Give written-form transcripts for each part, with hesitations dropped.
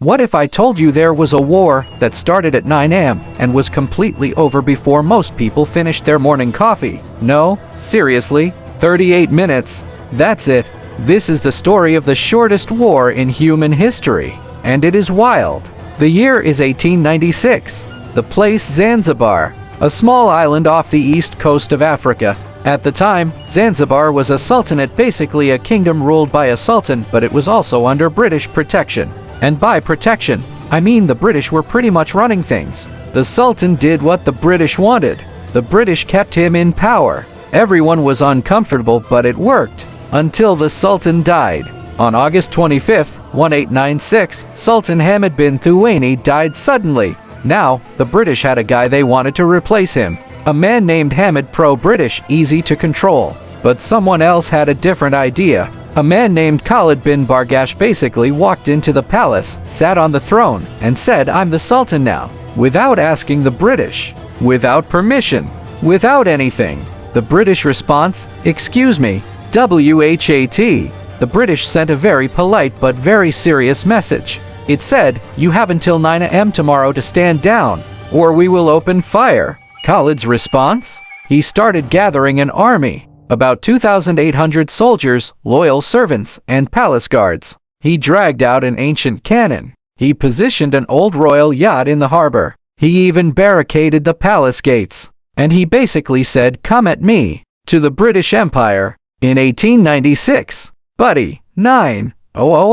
What if I told you there was a war that started at 9 a.m. and was completely over before most people finished their morning coffee? No, seriously, 38 minutes. That's it. This is the story of the shortest war in human history, and it is wild. The year is 1896. The place Zanzibar, a small island off the east coast of Africa. At the time, Zanzibar was a sultanate, basically a kingdom ruled by a sultan, but it was also under British protection. And by protection, I mean the British were pretty much running things. The Sultan did what the British wanted. The British kept him in power. Everyone was uncomfortable, but it worked. Until the Sultan died. On August 25, 1896, Sultan Hamid bin Thuwaini died suddenly. Now, the British had a guy they wanted to replace him. A man named Hamid, pro-British, easy to control. But someone else had a different idea. A man named Khalid bin Bargash basically walked into the palace, sat on the throne, and said, "I'm the Sultan now," without asking the British, without permission, without anything. The British response, "Excuse me, WHAT." The British sent a very polite but very serious message. It said, "You have until 9 a.m. tomorrow to stand down, or we will open fire." Khalid's response? He started gathering an army. About 2,800 soldiers, loyal servants, and palace guards. He dragged out an ancient cannon. He positioned an old royal yacht in the harbor. He even barricaded the palace gates. And he basically said, "Come at me," to the British Empire. In 1896, buddy, 9:00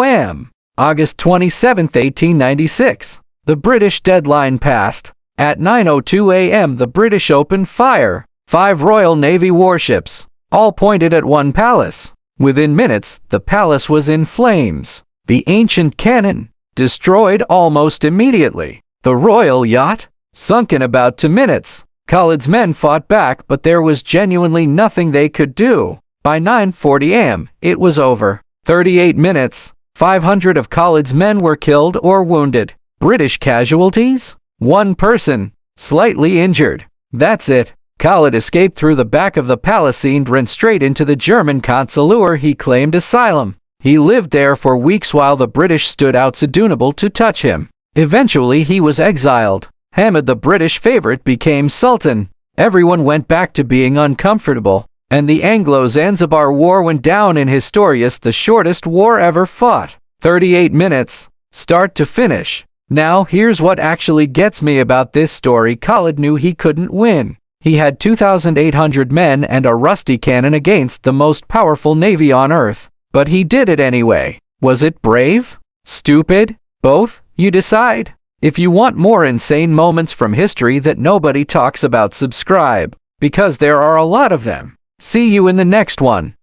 a.m., August 27, 1896, the British deadline passed. At 9:02 a.m., the British opened fire. 5 Royal Navy warships, all pointed at one palace. Within minutes, the palace was in flames. The ancient cannon, destroyed almost immediately. The royal yacht, sunk in about 2 minutes. Khalid's men fought back, but there was genuinely nothing they could do. By 9:40 a.m., it was over. 38 minutes. 500 of Khalid's men were killed or wounded. British casualties? 1 person, slightly injured. That's it. Khalid escaped through the back of the palace and ran straight into the German consulate where he claimed asylum. He lived there for weeks while the British stood outside to touch him. Eventually he was exiled. Hamid, the British favorite, became Sultan. Everyone went back to being uncomfortable. And the Anglo-Zanzibar War went down in history as the shortest war ever fought. 38 minutes, start to finish. Now here's what actually gets me about this story. Khalid knew he couldn't win. He had 2,800 men and a rusty cannon against the most powerful navy on earth. But he did it anyway. Was it brave? Stupid? Both? You decide. If you want more insane moments from history that nobody talks about, subscribe, because there are a lot of them. See you in the next one.